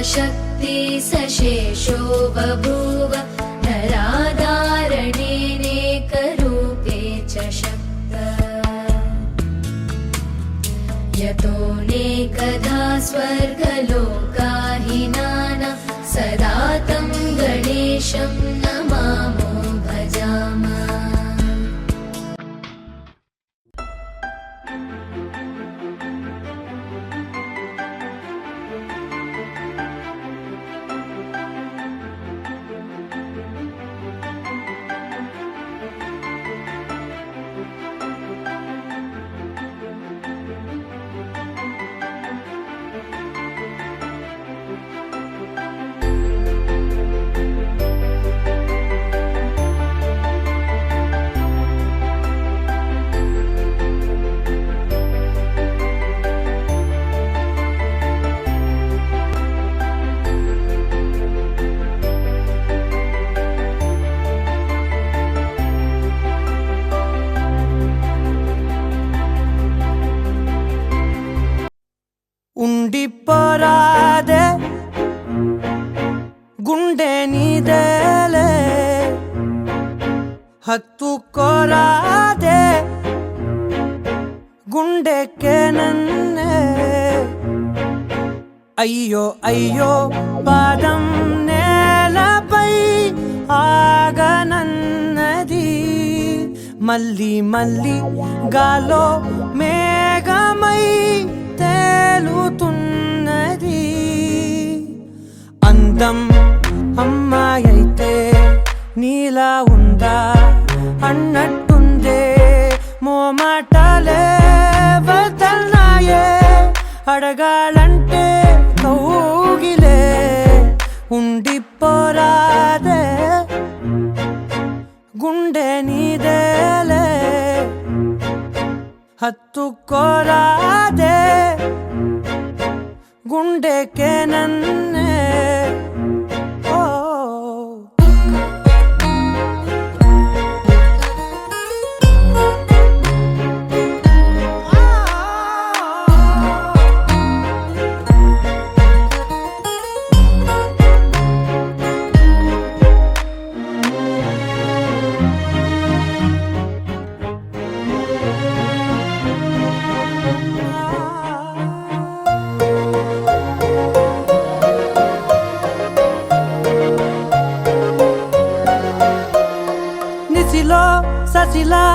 शक्ति सशेषो बभूव नराधारणेनेकरूपे च शक्त यतोऽनेकधा स्वर्गलोकाहिनाना सदा तं गणेशं नमामो भजामः। ఉండిపోరాదే గుండె నీదేలే హత్తుకోరాదే గుండెకే నన్నే అయ్యో అయ్యో పాదం నేలపై ఆగనన్నది మళ్ళీ మళ్ళీ గాలో మేఘమై తేలుతున్నది అందం అమ్మాయైతే నీలా ఉందా అన్నట్టుందే మోమాటాలే వదల్నాయే అడగాలంటే కౌగిలే ఉండిపోరాదే గుండె నీదేలే హత్తుకోరాదే గుండెకే నన్నే ససిలా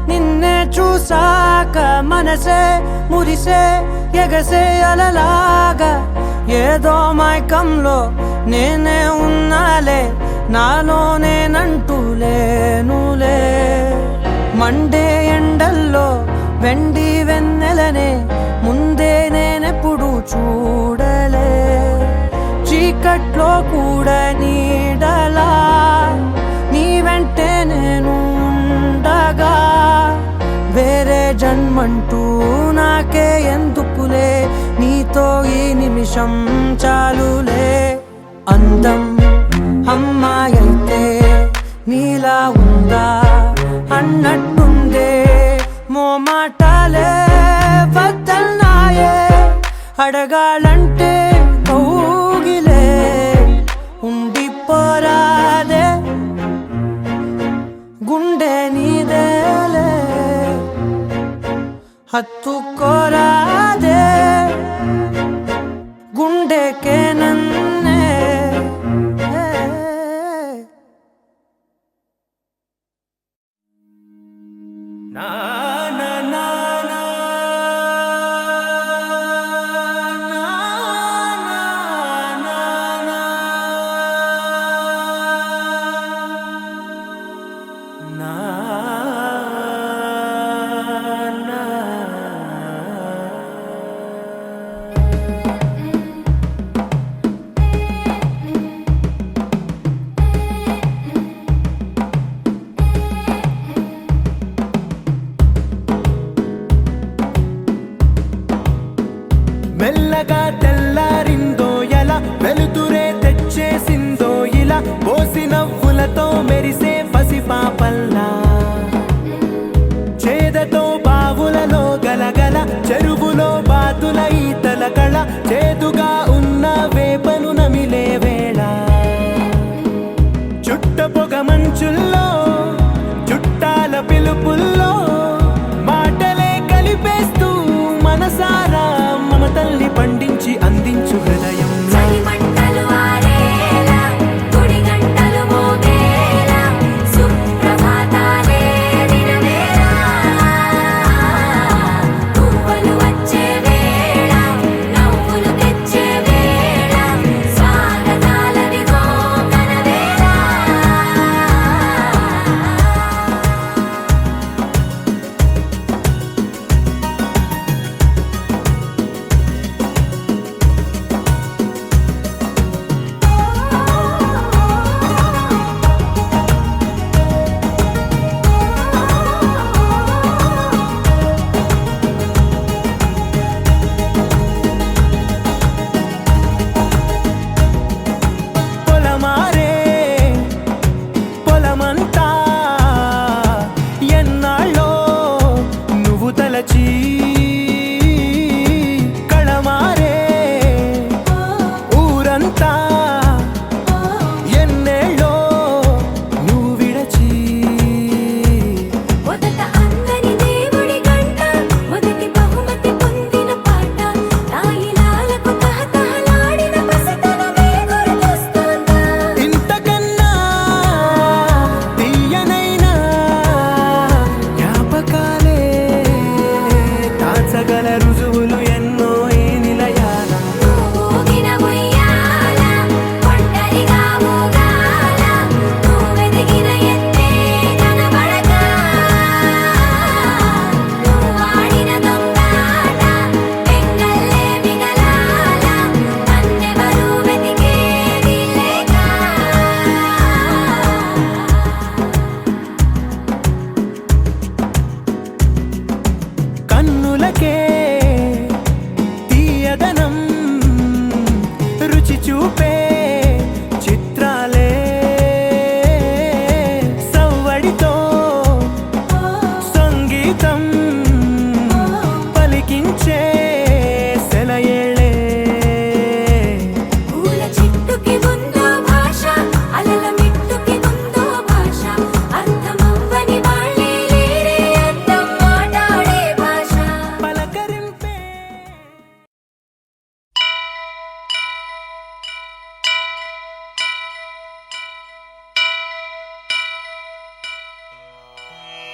నిన్నే చూసాక మనసే మురిసే ఎగసే అలలాగా ఏదో మైకంలో నేనే ఉన్నాలే నాలో నేనంటూ లేనులే మండే ఎండల్లో వెండి వెన్నెలనే ముందే నేనెప్పుడు చూడలే చీకట్లో కూడా నీడలా నీ వెంటే నేను ఉండగా వేరే జన్మంటూ నాకే ఎందుకులే నీతో ఈ నిమిషం చాలులే అందం అమ్మాయైతే నీలా ఉందా అన్నట్టుందే మోమాటాలే వదల్నాయే అడగాలంటే కౌగిలే ఉండిపోరాదే గుండె నీదేలే హత్తుకోరాదే గుండెకే నన్నే నా నా నా నా మెల్లగా తెల్లారిందో ఎలా వెలుతురే తెచ్చేసిందో ఇలా పోసి నవ్వులతో మెరిసే పసిపాపల్లా చేదతో బావులలో గలగల చెరువులో బాతుల ఈతల కళ చేదుగా ఉన్న వేపను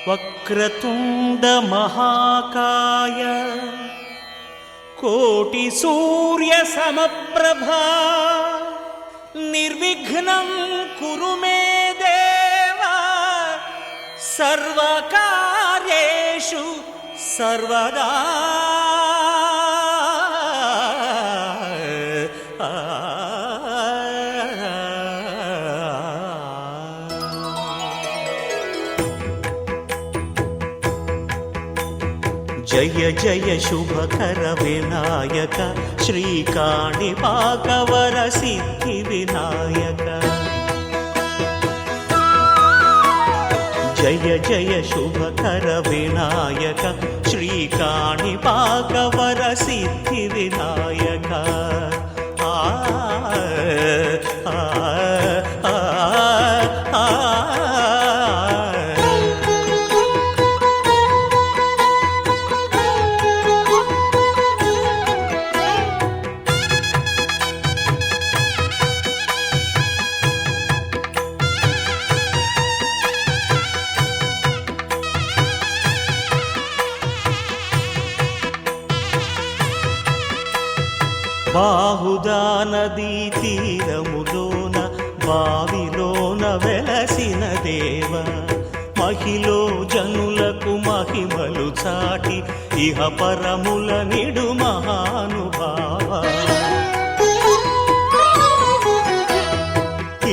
వక్రతుండ మహాకాయ కోటి సూర్య సమప్రభా నిర్విఘ్నం కురు మే దేవా సర్వకార్యేషు సర్వదా. జయ జయ శుభకర వినాయక శ్రీకాణిపాకవర సిద్ధి వినాయక. జయ జయ శుభకర వినాయక శ్రీకాణిపాకవర సిద్ధి వినాయక. ఆ ఆ ఆ ఆ బాహుదా నదీ తీరములోన బావిలోన వెలసిన దేవ మహిలో జనులకు మహిమలు చాటి ఇహ పరముల నిడు మహానుభావ.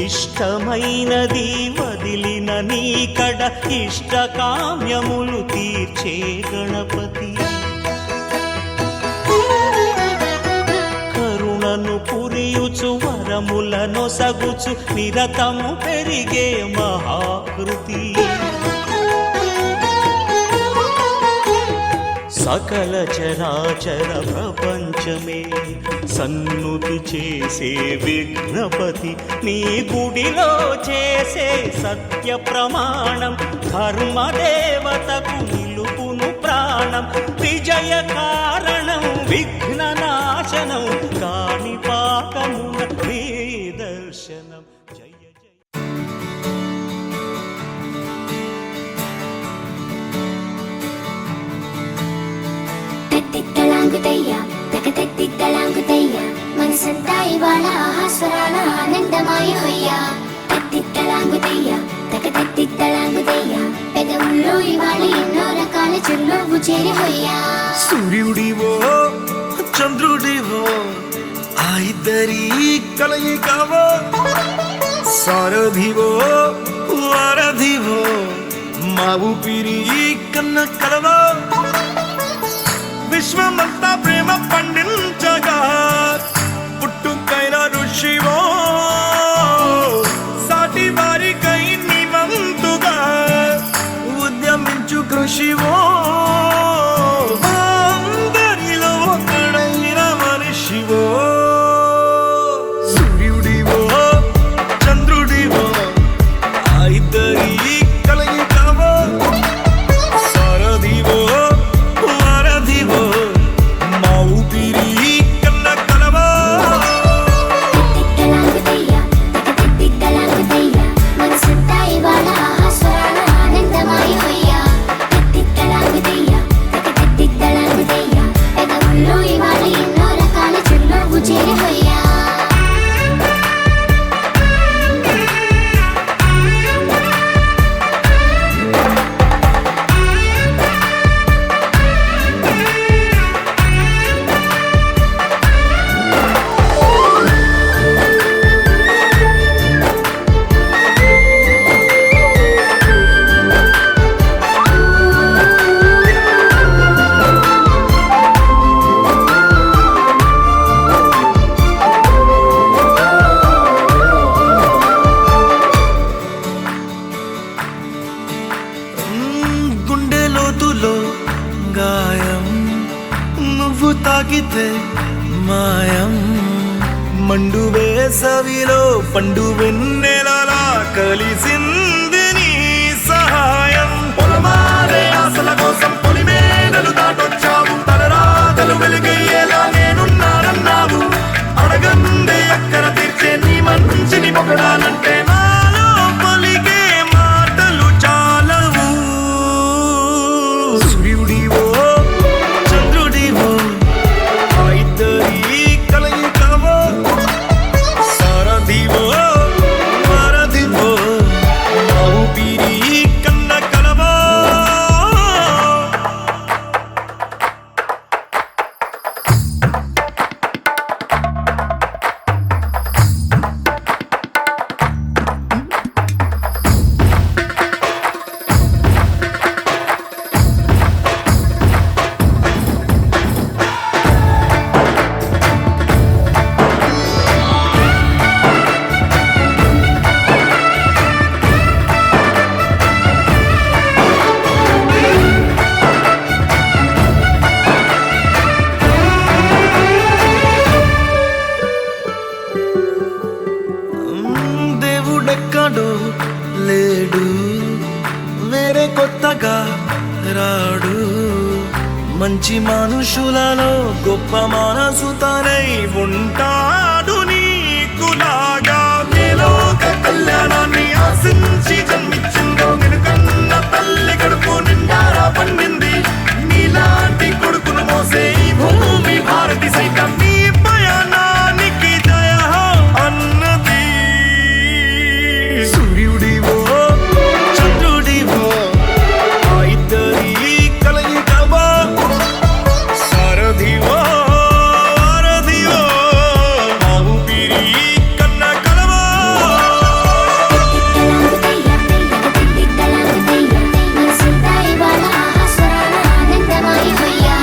ఇష్టమైనది వదిలిన నీకడ ఇష్ట కామ్యములు తీర్చే గణపతి. కరుణను పురియుచు వరములను సగుచు నిరతము పెరిగే మహాకృతి. సకల చరాచర ప్రపంచమే సన్నుతి చేసే విఘ్నపతి. నీ గుడిలో చేసే సత్య ప్రమాణం ధర్మదేవతకు నిలుపును ప్రాణం. విజయ కారణం విఘ్న నాశనం కాణిపాకమున నీ దర్శనం. జయ జయ తిట్టలాంగుతయ్య తకతెత్తిట్టలాంగుతయ్య మనసంతా ఇవాళ ఆహాస్వరాల ఆనందమాయ హొయ్య. తిట్టలాంగుతయ్య తకతెత్తిట్టలాంగుతయ్య పెదవుల్లో ఇవాళ ఎన్నో రకాల చిరునవ్వు చేరి హొయ్య. సూర్యుడివో చంద్రుడివో ఆ ఇద్దరి కలయికవో సారథివో వారధివో మా ఊపిరి కన్న కలవో. విశ్వమంతా ప్రేమ పండించగా పుట్టుకైన ఋషివో సాటి వారికై నివంతుగా ఉద్యమించు కృషివో. అందరిలో ఒకడైన మనిషివో. సూర్యుడివో చంద్రుడివో ఆ ఇద్దరి కలయికవో సారథివో వారధివో మా ఊపిరి కన్న కలవో. తిట్టలాంగుతయ్య తకతెత్తిట్టలాంగుతయ్య మనసంతా ఇవాళ ఆహాస్వరాల ఆనందమాయ హొయ్య. తిట్టలాంగుతయ్య తకతెత్తిట్టలాంగుతయ్య పెదవుల్లో ఇవాళ ఎన్నో రకాల చిరునవ్వు చేరి హొయ్య. గుండె లోతులో గాయం నువ్వు తాకితే మాయం. మండు వేసవిలో పండు వెన్నెలలా కలిసింది నీ సహాయం. పొలమారే ఆశల కోసం పొలిమేనలు దాటొచ్చావు. తలరాతలు వెలుగయ్యేలా నేనున్నానన్నావు. అడగందే అక్కర తీర్చే నీ మంచిని పొగడాలంటే నాలో పలికే మాటలు చాలవు. మంచి మనుషులలో గొప్ప మనసు తనై ఉంటాడు నీకులాగా మేలోక కళ్యాణాన్ని ఆశించి జన్మించిందో నిన్నుకన్న తల్లి కడుపు నిండారా పండింది నీలాంటి కొడుకును మోసే ఈ భూమి భారతి సైతం నీ పయనానికి జయ అన్నది సూర్యుడివో చంద్రుడివో ఆ ఇద్దరి కలయికవో సారథివో వారధివో ఆ ఊపిరి కన్న కలవో మనసంతా ఇవాళ ఆస్వరాల ఆనందమయమయ్యా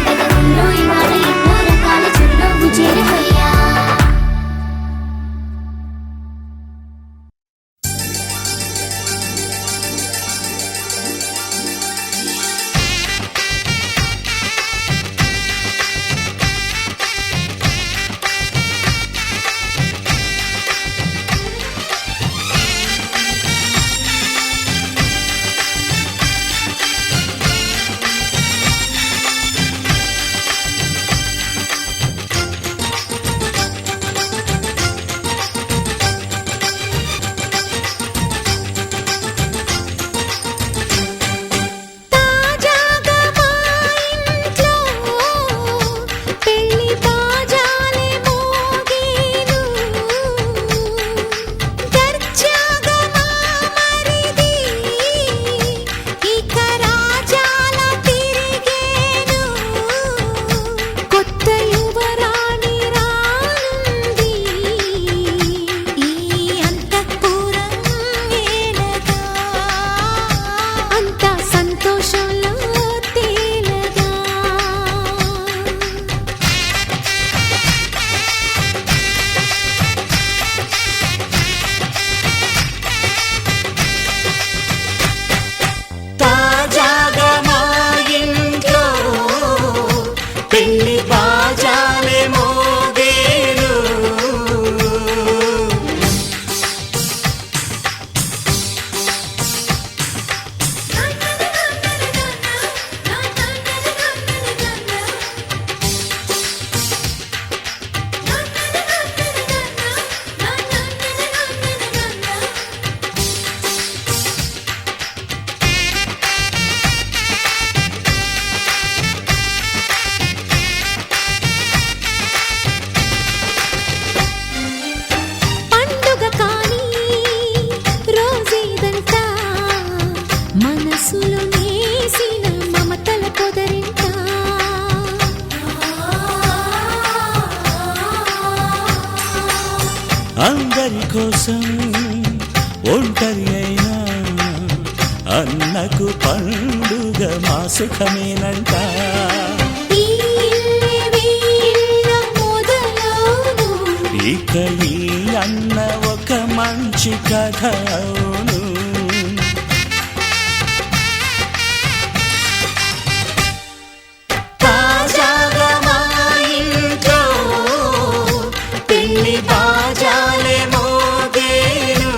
ఎదగుల్లో ఇవాళ ఎన్నో రకాల చిరునవ్వు చేరవయ్యా తాజాగా మా ఇంట్లో పెళ్లి బాజాలే మోగేను దర్జాగా మా మరిది ఇక రాజాల తిరిగేను కొత్త యువరాణి రానుంది ఈ అంతఃపురం ఏలగా అంత సంతోషంలో తేలగా తాజాగా మా ఇంట్లో పెళ్లి బాజాలే మోగేను పండుగ కాని రోజేదంట మనసులో నేసిన మమతల పొదరింట అందరి కోసం ఒంటరి అయినా అన్నకు పండుగ మా సుఖమేనంట ఈ ఇల్లే వీళ్ళ మొదలవును ఇక ఈ అన్న ఒక మంచి కథ అవును తాజాగా మా ఇంట్లో పెళ్లి బాజాలే మోగేను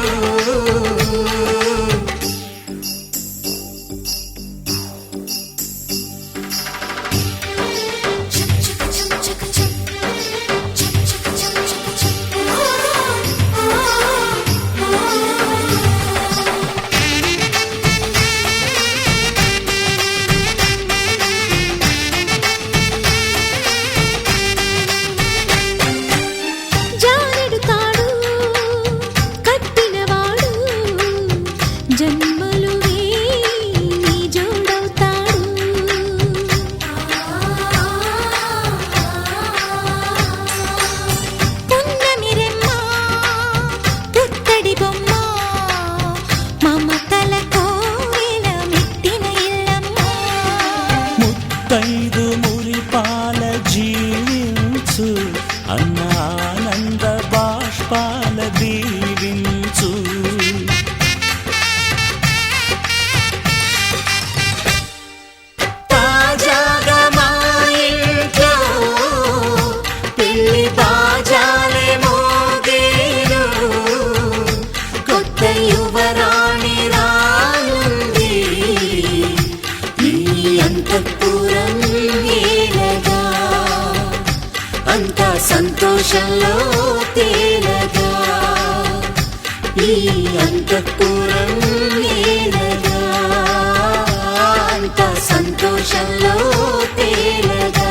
ఆ అంతఃపురం ఏలగా అంతా సంతోషంలో తేలగా ఈ అంతఃపురం ఏలగా అంతా సంతోషంలో తేలగా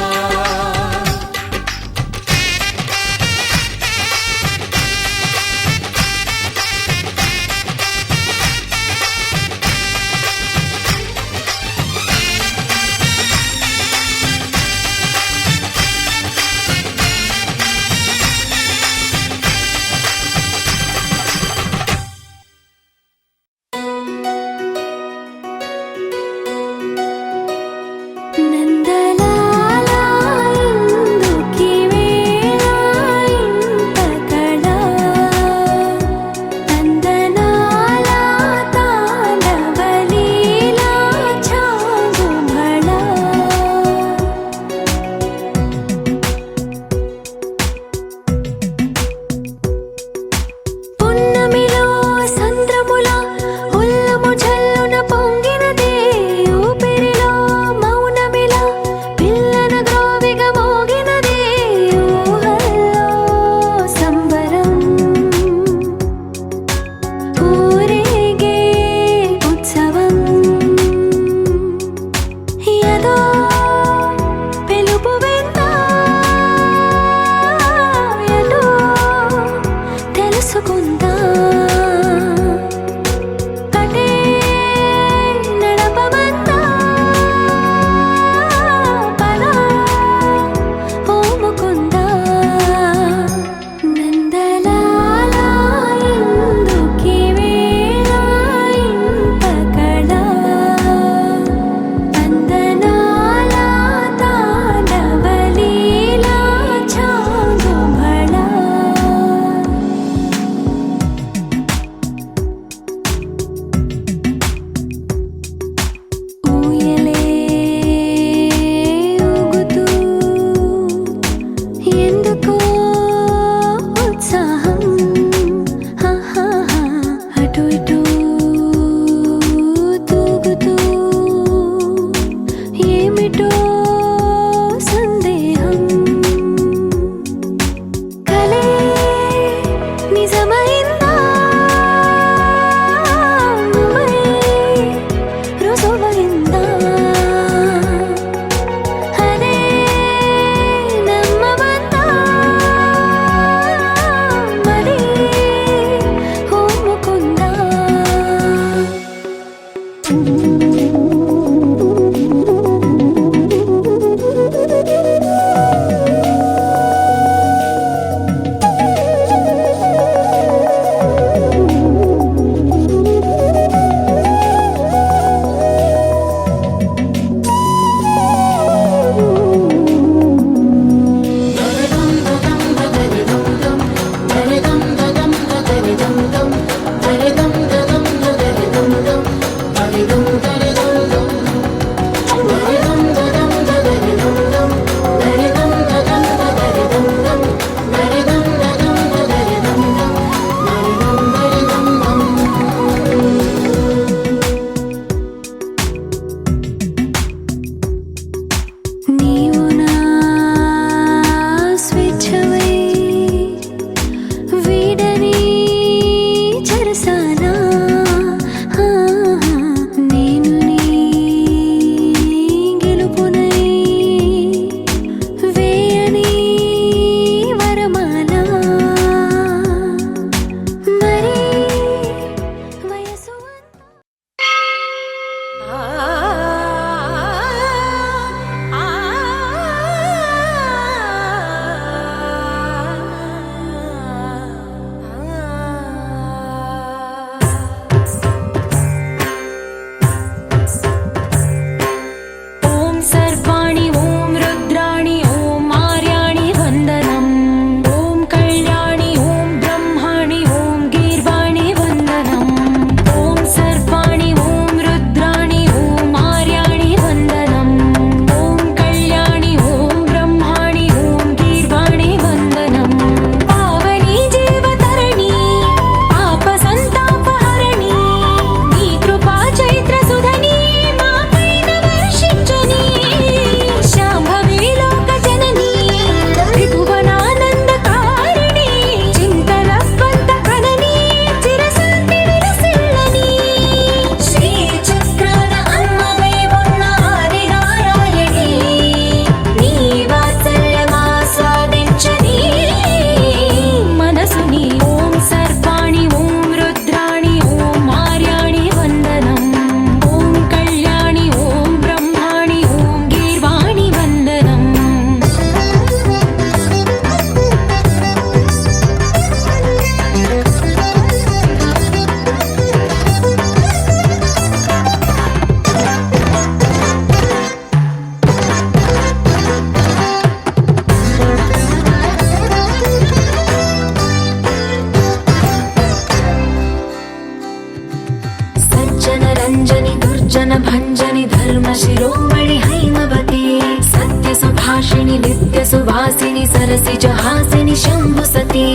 भाषिणि नित्य सुवासिनि सरसिजहासिनि शम्भुसती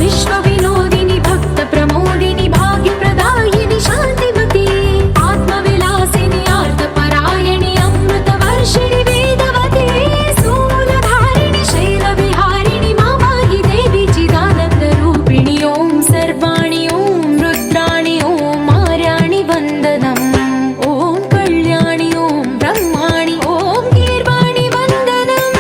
विश्वविनोदिनि भक्त प्रमोदिनि भाग्यप्रदायिनि शान्तिमती आत्मविलासिनि आर्तपरायणि अमृतवर्षिणि वेदवती स्थूलधारिणि शैलविहारिणि मामाहि देवी चिदानन्दरूपिणि ॐ सर्वाणि ॐ रुद्राणि ॐ मार्याणि वन्दनम् ॐ कल्याणि ॐ ब्रह्माणि ॐ गीर्वाणि वन्दनम्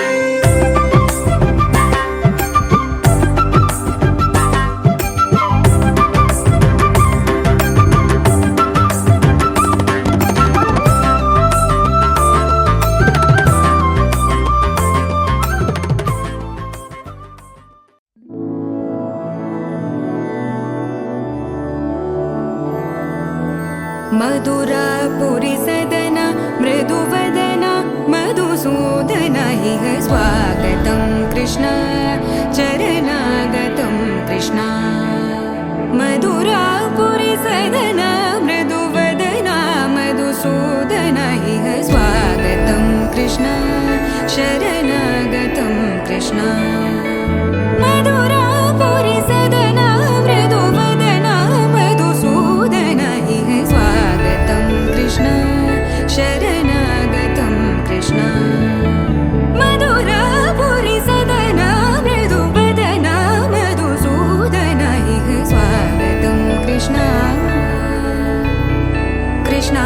मधुरापुरि सदन मृदुवदन मधुसूदन इह स्वागतं कृष्ण चरणागतं कृष्ण मधुरापुरि सदन मृदुवदन मधुसूदन इह स्वागतं कृष्ण शरणागतं कृष्ण मधुरापुरि सदन मृदुवदन मधुसूदन इह स्वागतं कृष्ण शरणागतं कृष्ण मधुरापुरि सदन मृदुवदन मधुसूदन इह स्वागतं कृष्ण कृष्ण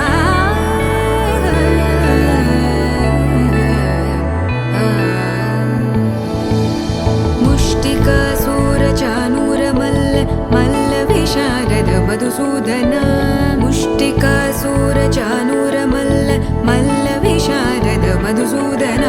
मुष्टिकासूरचानूरमल्ल मल्लविशारद मधुसूदन मुष्टिकासूरचानूरमल्ल मल्लविशारद मधुसूदन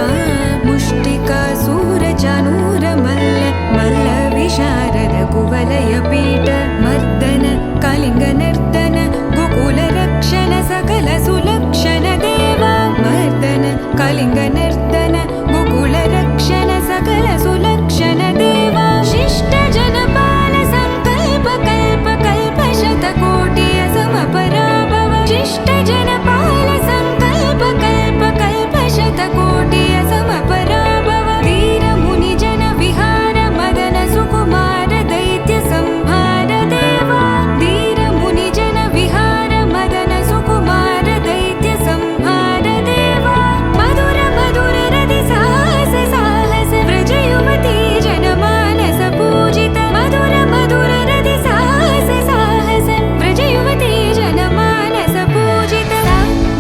मुष्टिकासूरचानूरमल्ल मल्लविशारद कुवलयपीठ मर्दन कलिङ्गनर्दन गोकुलरक्षण सकल सुलक्षण देवा मर्दन कलिङ्गनर्दन गोकुलरक्षण सकल सुलक्षण देवा शिष्ट जनपाल संकल्प कल्प कल्प शतकोटि असमपराभव शिष्ट जनपाल संकल्प कल्प कल्प शतकोटि असमपराभव वीर मुनि जन विहार मदन सुकुमार दैत्य संहार देवा वीर मुनि जन विहार मदन सुकुमार दैत्य संहार देवा मधुर मधुर रति साहस साहस व्रज युवती जनमानस पूजित मधुर मधुर रति साहस साहस व्रज युवती जनमानस पूजित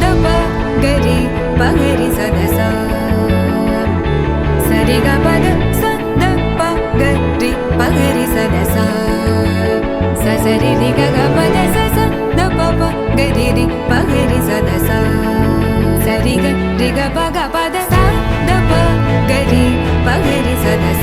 दप गरि पगरि सदस सरि ग पद स द प गरि पगरि सदस स सरि रि ग ग पद स स द प प गरि रि पगरि सदस सरि ग रि ग प ग पद स द प गरि पगरि सदस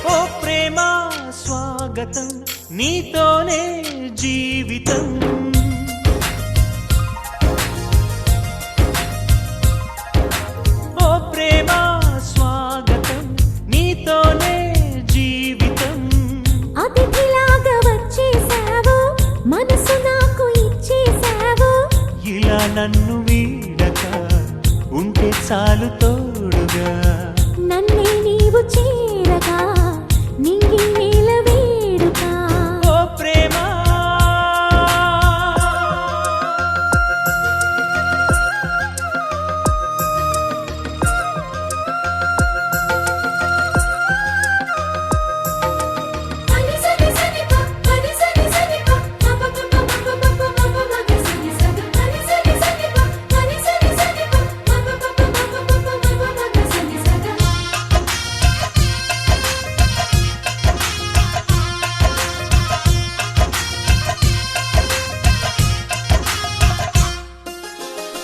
ఓ ప్రేమ స్వాగతం నీతోనే జీవితం ఓ ప్రేమ స్వాగతం నీతోనే జీవితం అతిథిలాగా వచ్చేసావు మనసు నాకు ఇచ్చేసావు ఇలా నన్ను వీడక ఉంటే చాలు తోడుగా నన్నే నీవు చేరగా నింగి నేల వేడుక ఓ ప్రేమ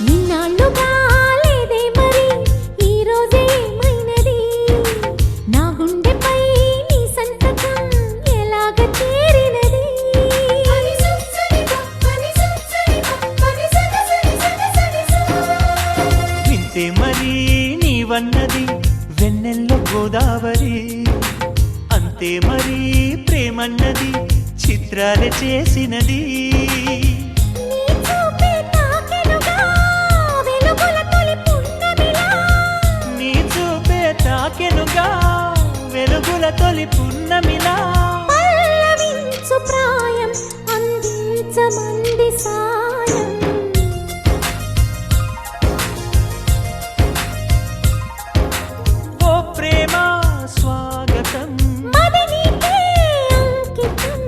ఇన్నాళ్ళుగా లేదే మరి ఈ రోజే ఏమైనది నా గుండెపై నీ సంతకం ఎలాగ చేరినది వింతే మరి నీవన్నది వెన్నెల్లో గోదావరి అంతే మరి ప్రేమన్నది చిత్రాలే చేసినది నీ చూపే తాకెనుగా వెలుగుల తొలి పున్నమిలా నీ చూపే తాకెనుగా వెలుగుల తొలి పున్నమిలా పల్లవించు ప్రాయం అందించమంది సాయం ఓ ప్రేమ స్వాగతం మది నీకే అంకితం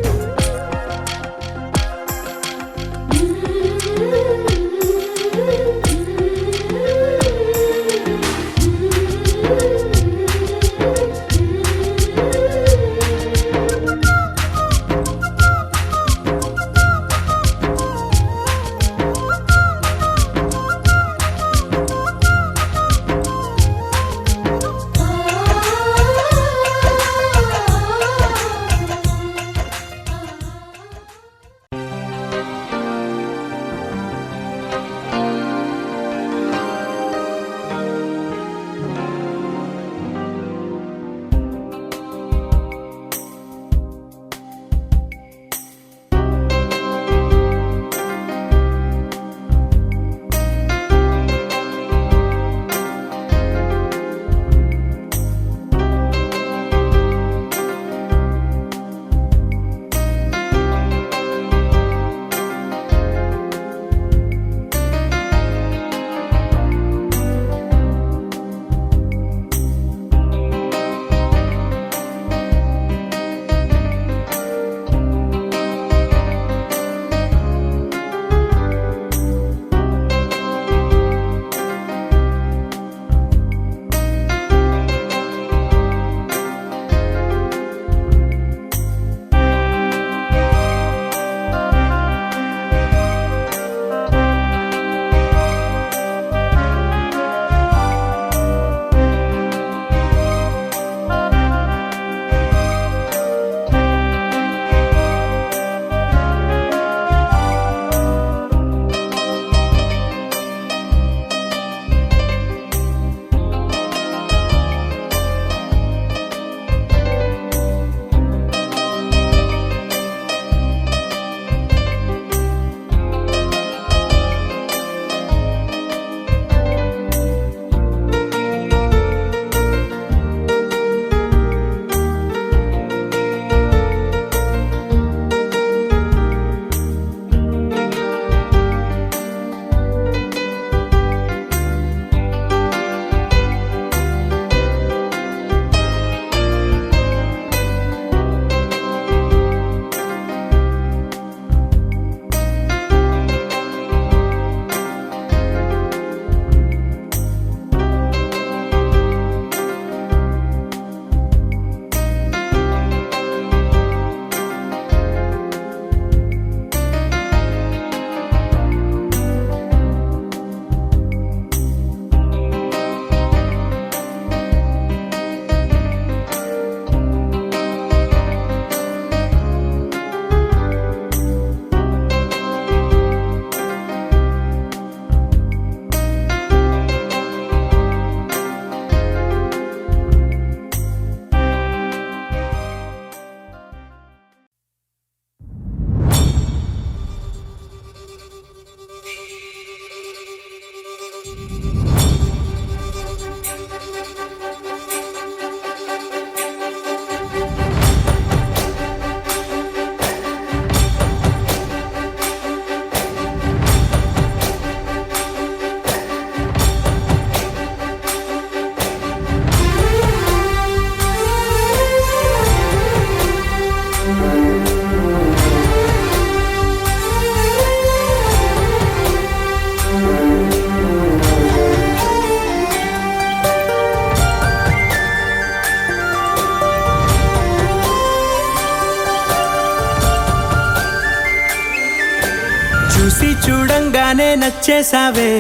చూసి చూడంగానే నచ్చేసావే,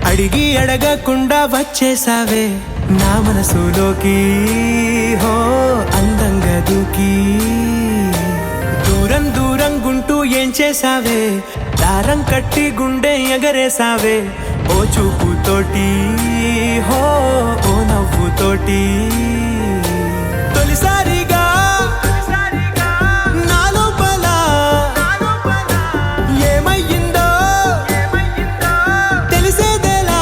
అడిగి అడగకుండా వచ్చేసావే నా మనసులోకి. హో అందంగా దూకి దూరం దూరం గుంటూ ఏం చేసావే, దారం కట్టి గుండె ఎగరేసావే ఓ చూపుతోటి. హో ఓ నవ్వుతోటి తొలిసారిగా నా లోపల ఏమయ్యిందో తెలిసేదేలా.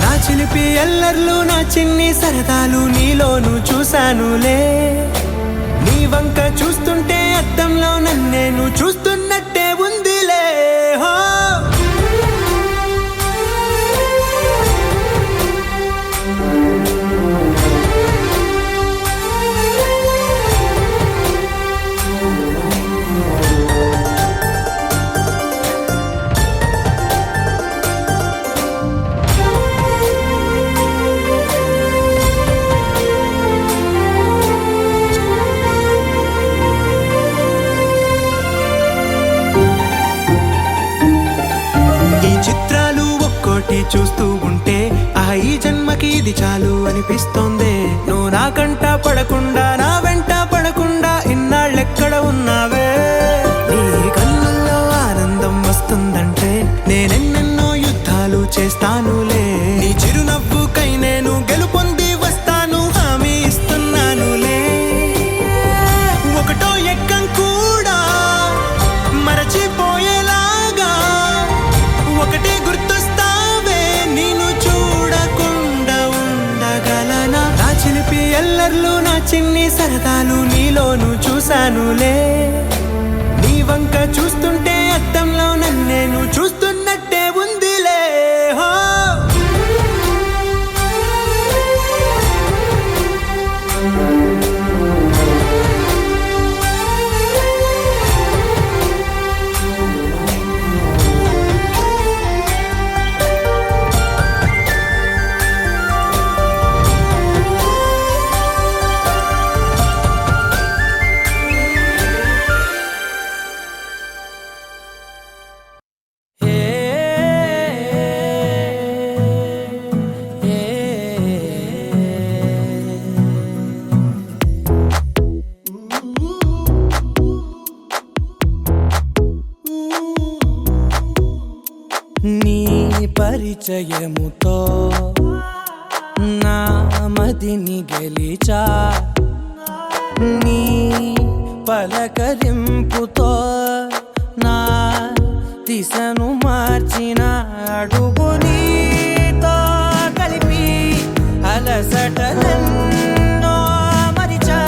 నా చిలిపి ఎల్లర్లు నా చిన్ని సరదాలు నీలోను చూశానులే. నీ వంక చూస్తుంటే అద్దంలో నన్నేను చూస్తున్నట్టే ఉందిలే. హో చూస్తూ ఉంటే ఈ జన్మకి ఇది చాలు అనిపిస్తోంది. నువ్వు నా కంట పడకుండా నా వెంట పడకుండా ఇన్నాళ్ళెక్కడ ఉన్నావే. నీ కళ్ళల్లో ఆనందం వస్తుందంటే నేనెన్నెన్నో యుద్ధాలు చేస్తానులే. నీ చిరునవ్వుకై నేను గెలుపొంది వస్తాను హామీ ఇస్తున్నానులే. ఒకటో ఎక్కం కూడా మరచిపోయేలాగా ఒకటే గుర్తొస్తావే, నేను చూడకుండా ఉండగలనా. నా చిలిపి ఎల్లర్లు నా చిన్ని సరదాలు నీలోను చూశానులే. నీ వంక చూస్తుంటే అద్దంలో నన్నేను చూస్తున్నట్టే ఉందిలే. హో నీ పరిచయముతో నా మదిని గెలిచా, నీ పలకరింపుతో నా దిశను మార్చిన అడుగు నీతో కలిపి అలసటలెన్నో మరిచా.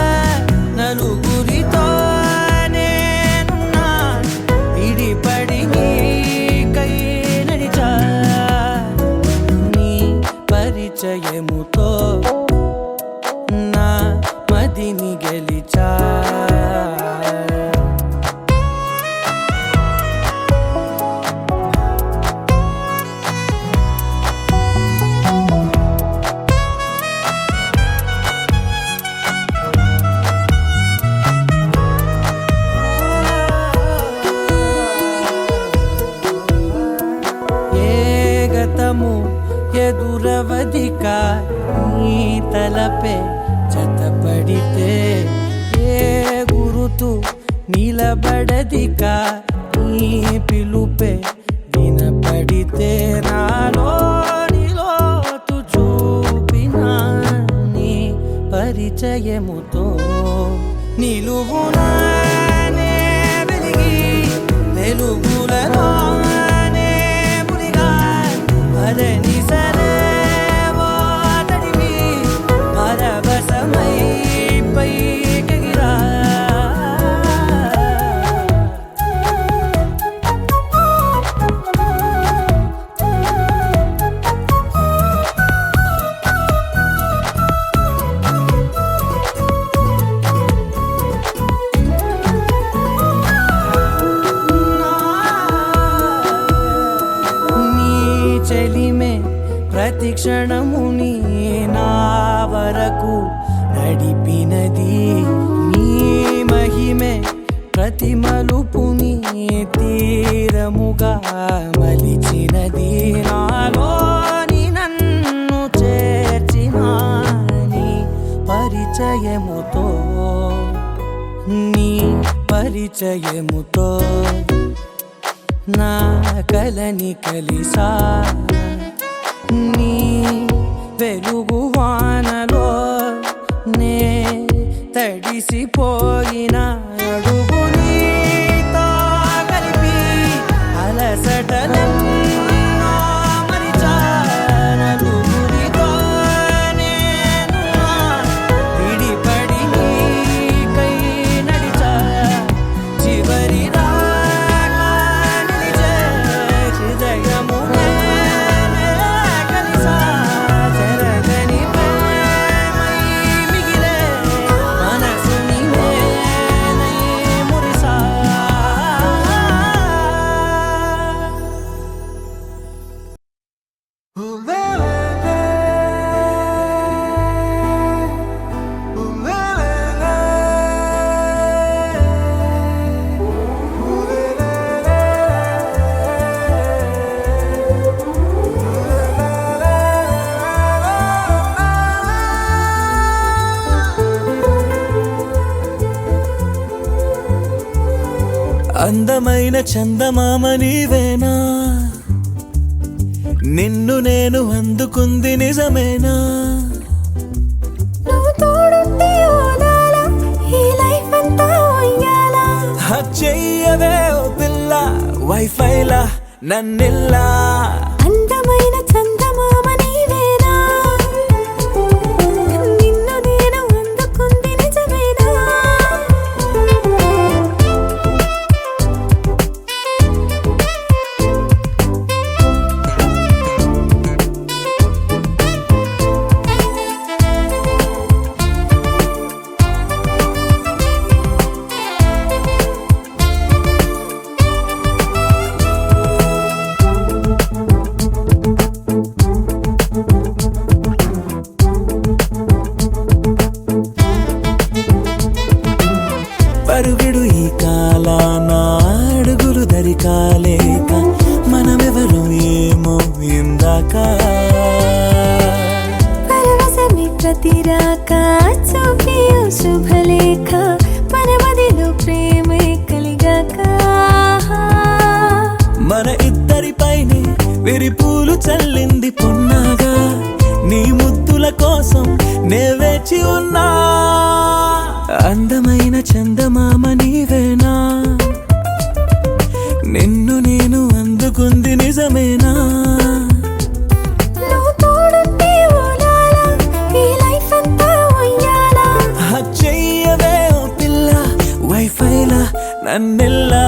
నలుగురితో నేనున్నా ఇడిపడి నీకై నడిచా. నీ పరిచయముతో నా మదిని గెలిచా. ఎదురవధిక నీ తలపే జతపడితే, ఏ గురుతు నిలబడదిక నీ పిలుపే వినపడితే. నాలో నిలోతు చూపిన నీ పరిచయముతో నిలువునానే వెలిగి వెలుగులలోనే మునిగా. అదని సరేవో తడివి పరవశమై పైకెగిరా. చెలిమే ప్రతి క్షణముని నా వరకు నడిపినది. నీ మహిమే ప్రతి మలుపుని తీరముగా మలిచినది నాలోని నన్ను చేర్చిన నీ పరిచయముతో నీ పరిచయముతో నా కలని కలిసా నీ వెలుగు వానలో నే తడిసిపోయిన అడుగు నీతో కలిపి అలసటలెన్నో మరిచా నలుగురితో నేను విడిపడి నీకై నడిచా చివరి దాకా నిలిచే హృదయమునే కలిసా జరగని ప్రేమై మిగిలే మనసుని నేనై మురిసా అందమైన చందమామ నీవేనా నిన్ను నేను అందుకుంది నిజమేనా నువ్వు తోడుంటే ఓదాలా ఈ లైఫ్ అంతా ఉయ్యాలా చెయ్యవే ఓ పిల్ల వైఫైలా నన్నిల్లా అందమైన చందమామ నీవేనా నిన్ను నేను అందుకుంది నిజమేనా పరుగుడు ఈ కాలాన అడుగులు దరికాలేక మనమెవరు ఏమో ఇందాక పరవశమే ప్రతిరాక చూపి ఓ శుభలేఖ మన మదిలో ప్రేమే కలిగాక మన ఇద్దరిపైనే విరిపూలు చల్లింది పొన్నాగా నీ ముద్దుల కోసం నే వేచి ఉన్నా అందమైన చందమామ నీవేనా నిన్ను నేను అందుకుంది నిజమేనా నువ్వు తోడుంటే ఓలాలా ఈ లైఫ్ అంతా ఉయ్యాలా చెయ్యవే ఓ పిల్ల వైఫైలా నన్నెల్లా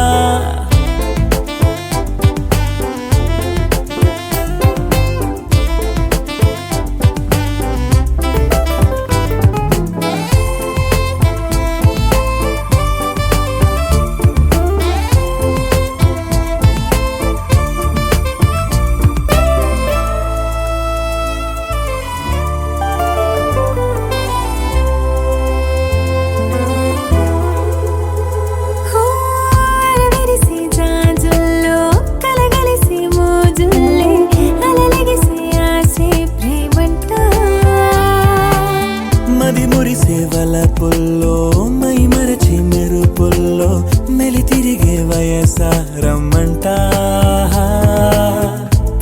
విరిసి జాజుల్లో కలగలిసి మోజుల్లే అలలగిసి ఆసే ప్రేమంట మది మురిసే వలపుల్లో మై మరచి మెరుపుల్లో మెలి తిరిగే వయసారమ్మంట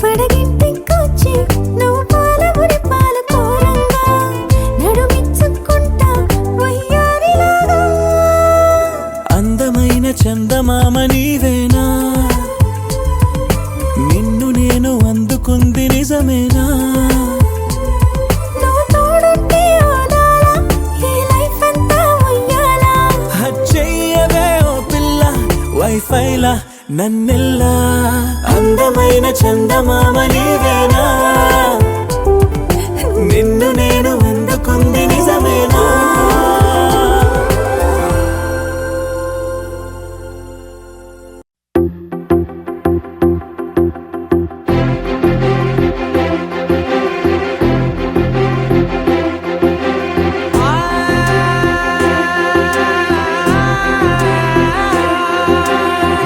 పడగింటికొచ్చి నువ్వు పాలబురి పాలు కోరంగా నడుమిచ్చుకుంటా వయ్యారిలాగా అందమైన చందమామ నీవేనా నిన్ను నేను అందుకుంది నిజమేనా నువ్వు తోడుంటే ఓలాలా ఈ లైఫ్ అంతా ఉయ్యాలా చెయ్యవే ఓ పిల్ల వైఫైలా నన్నెల్లా అందమైన చందమామ నీవేనా నిన్ను నేను అందుకుంది నిజమేనా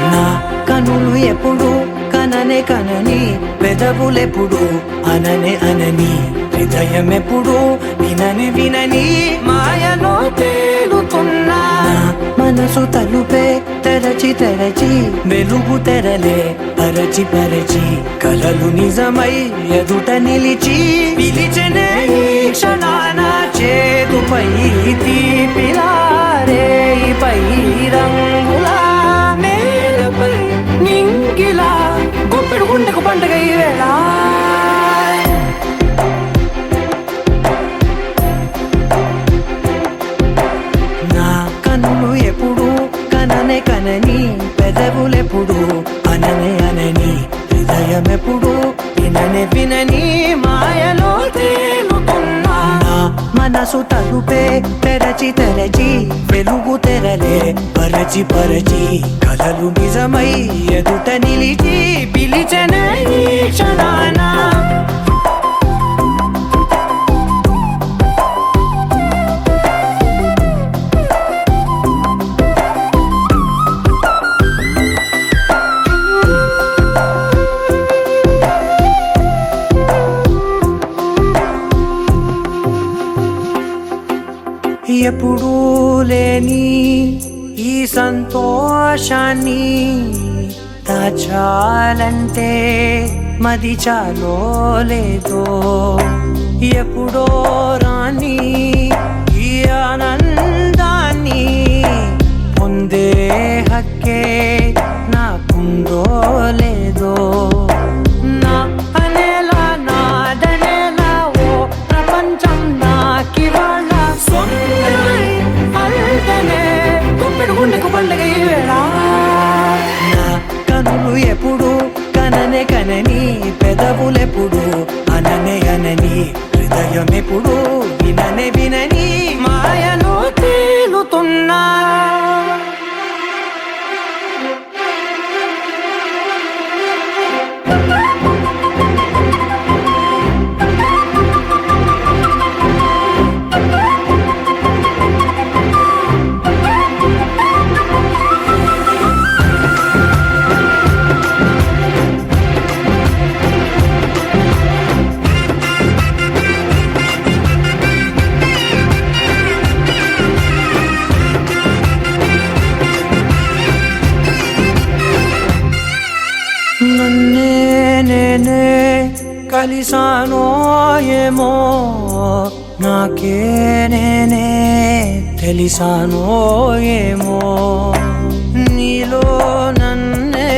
నా ఎప్పుడు కననే కనని పెదవులెప్పుడు అననే అనని హృదయం ఎప్పుడు వినని వినని మాయలో తేలుతున్నా మనసు తలుపే తెరచి తెరచి వెలుగు తెరలే పరచి పరచి కలలు నిజమై ఎదుట నిలిచి పిలిచెనే ఈ క్షణాన చేతుపై తీపిలారే పై రంగులా నేలపై నింగిలా గుప్పెడు గుండెకు పండుగ ఈ వేళ నా కన్నులు ఎప్పుడు కననే కనని పెదవులెప్పుడు అననే అనని హృదయం ఎప్పుడు విననే వినని మాయలో తేలుతున్నా నా మనసు తలుపే తెరచి తెరచి వెలుగు తెరలే పరచి పరచి కలలు నిజమై ఎదుట నిలిచి పిలిచెనే ఈ క్షణాన ఎప్పుడూ లేని ఈ సంతోషాన్ని దాచాలంటే మది చాలో లేదో ఎప్పుడో రాని ఈ ఆనందాన్ని పొందే హక్కే నాకుందో లేదో నా అనేలా నాదనేలా ఓ ప్రపంచం నాకివాళ గుండెకు పండుగ ఈ వేళ నా కనులు ఎప్పుడు కననే కనని పెదవులెప్పుడు అననే అనని హృదయం ఎప్పుడు విననే వినని మాయలో తేలుతున్నా నన్నే నేనే కలిసానో ఏమో నాకే నేనే తెలిసానో ఏమో నీలో నన్నే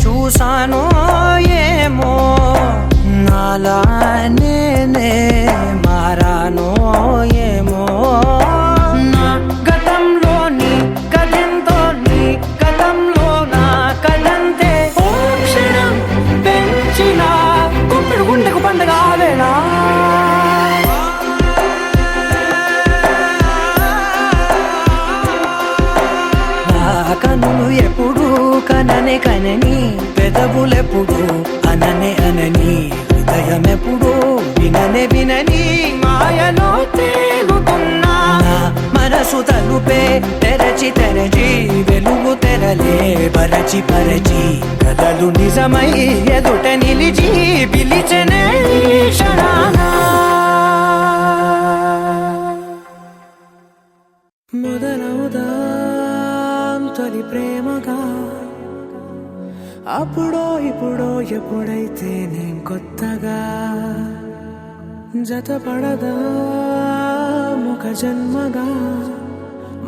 చూసానో ఏమో నాలా నేనే మారానో ఏమో నా గతంలోని గతంతో నీ గతంలో నా కదంతే పెంచిన గుప్పెడు గుండెకు పండుగ వేళ కనులు ఎప్పుడు కననే కనని పెదవులెప్పుడు అననే అనని హృదయం ఎప్పుడు విననే వినని మాయలో తేలుతున్నా మనసు తలుపే తెరచి తెరచి వెలుగు తెరలే పరచి పరచి కలలు నిజమై ఎదుట నిలిచి పిలిచెనే ఈ క్షణాన మొదలవుదాం తొలి ప్రేమగా అప్పుడో ఇప్పుడో ఎప్పుడైతే నేను కొత్తగా జతపడదా ముఖ జన్మగా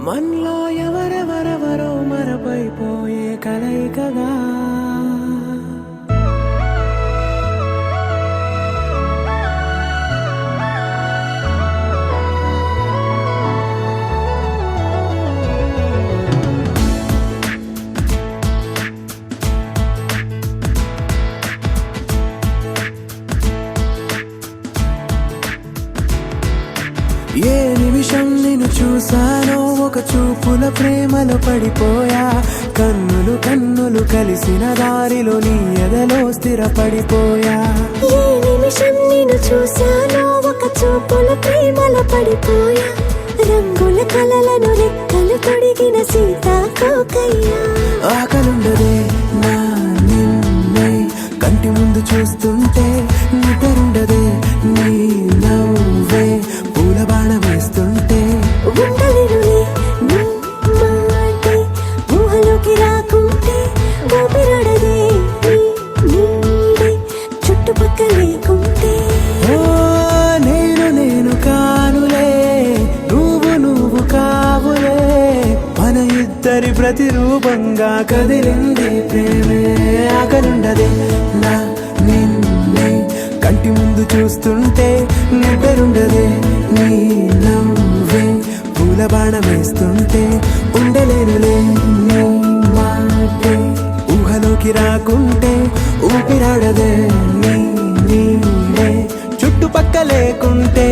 మనలో ఎవరెవరెవరో మరపైపోయే కలయికగా ఏ నిమిషం నిన్ను చూసానో ఒక చూపుల ప్రేమలో పడిపోయా కన్నులు కన్నులు కలిసిన దారిలో నీ ఎదలో స్థిరపడిపోయా ఏ నిమిషం నిన్ను చూశానో ఒక చూపుల ప్రేమలో పడిపోయా రంగుల కలలను రెక్కలు తొడిగిన సీతాకోకయ్యా ఆకలుండదే నా చూస్తుంటే నిద్రుండదే నీ నవ్వే పూల బాణ వేస్తుంటే ఉండలేనులే నీ మాటే ఊహలోకి రాకుంటే ఊపిరాడదే నీ నీడే చుట్టుపక్కల లేకుంటే ఓ నేను కానులే నువ్వు కావులే మన ఇద్దరి ప్రతిరూపంగా కదిలింది ప్రేమే ఆకలుండదే నా నిన్నే కంటి ముందు చూస్తుంటే నిద్రుండదే నీ నవ్వే పూల బాణం వేస్తుంటే ఉండలేనులే నీ మాటే ఊహలోకి రాకుంటే ఊపిరాడదే నీ నీడే చుట్టుపక్క లేకుంటే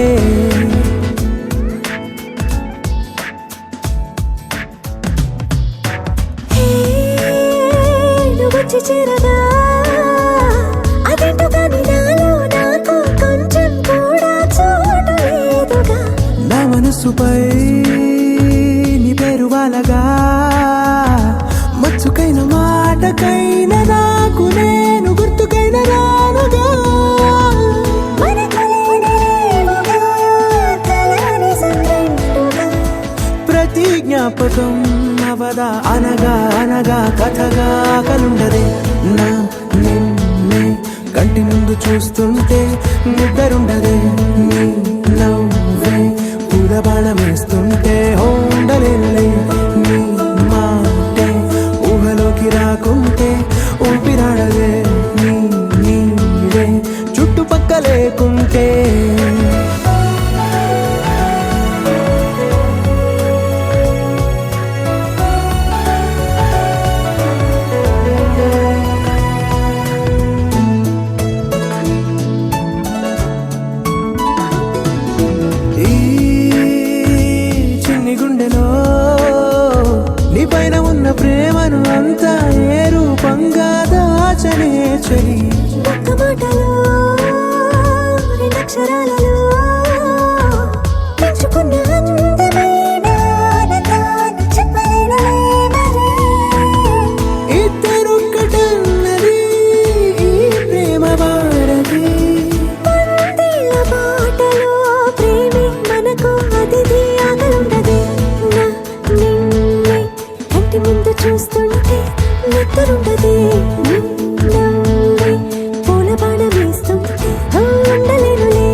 నువ్వు వచ్చి చేరగా అదేంటో కానీ నాలో నాకు కొంచెం కూడా చోటు లేదుగా నా మనసుపై నీ పేరు వాలగా మచ్చుకైన మాటకైన నాకు నేను గుర్తుకైన రానుగా మనకులేనివేమోగా కలని సంగంటుగా ప్రతి జ్ఞాపకం అవదా అనగా అనగా కథగా కలుండదే నా నిన్నే కంటి ముందు చూస్తుంటే నిద్రుండదే నీ నవ్వే పూల బాణం వేస్తుంటే ఉండలేనులే నీ మాటే ఊహలోకి రాకుంటే ఊపిరాడదే నీ నీడే చుట్టుపక్క లేకుంటే ఈ చిన్ని గుండెలో నీ పైన ఉన్న ప్రేమను అంతా ఏ రూపంగా దాచనే చలి ఒక్క మాటలో రెండక్షరాలలో పెంచుకున్న అందమైన ఆనందాన్ని చెప్పలేనులే మరి ఇద్దరొక్కటన్నది ఈ ప్రేమ వారది పందిళ్ళ బాటలో ప్రేమే మనకు అతిథి ఆగలుండదే నా నిన్నే కంటి ముందు చూస్తుంటే నిద్రుండదే నీ నవ్వే పూల బాణం వేస్తుంటే ఉండలేనులే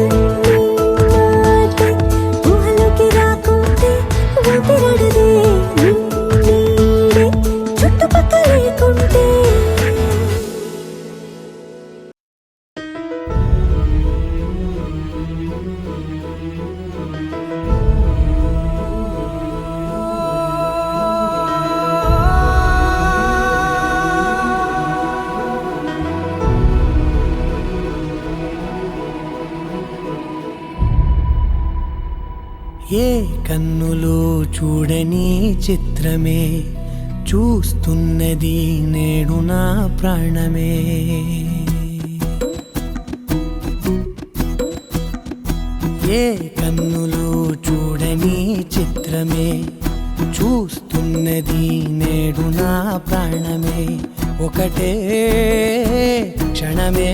నీ మాటే ఊహలోకి రాకుంటే ఊపిరాడదే నీ నీడే చుట్టుపక్కల లేకుంటే ఏ కన్నులు చూడని చిత్రమే చూస్తున్నది నేడు నా ప్రాణమే ఏ కన్నులు చూడని చిత్రమే చూస్తున్నది నేడు నా ప్రాణమే ఒకటే క్షణమే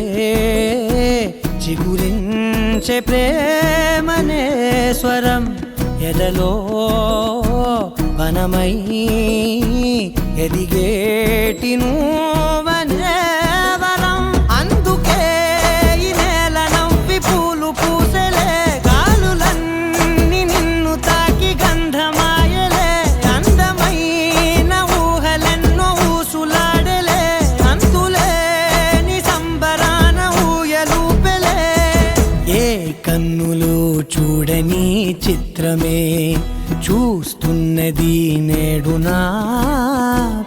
చిగురించే ప్రేమనే స్వరం ఎదలో వనమై ఎదిగేటి నువ్వనే వరం అందుకే ఈ నేల నవ్వి పూలు పూసలే గాలులన్నీ నిన్ను తాకి గంధమాయలే అందమైన ఊహలెన్నో ఊసులాడలే అంతులేని సంబరాన ఊయలూపెలే ఏ కన్నులు చూడని చిత్రమే చూస్తున్నది నేడు నా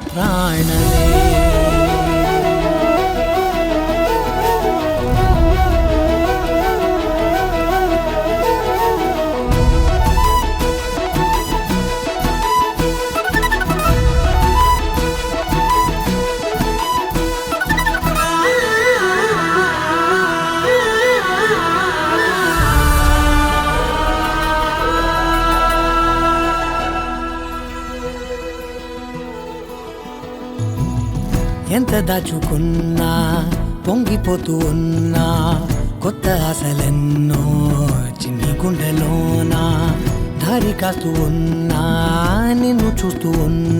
ప్రాణమే ఎంత దాచుకున్నా పొంగిపోతూ ఉన్నా కొత్త ఆశలెన్నో చిన్ని గుండెలోనా దారి కాస్తూ ఉన్నా నిన్ను చూస్తూ ఉన్నా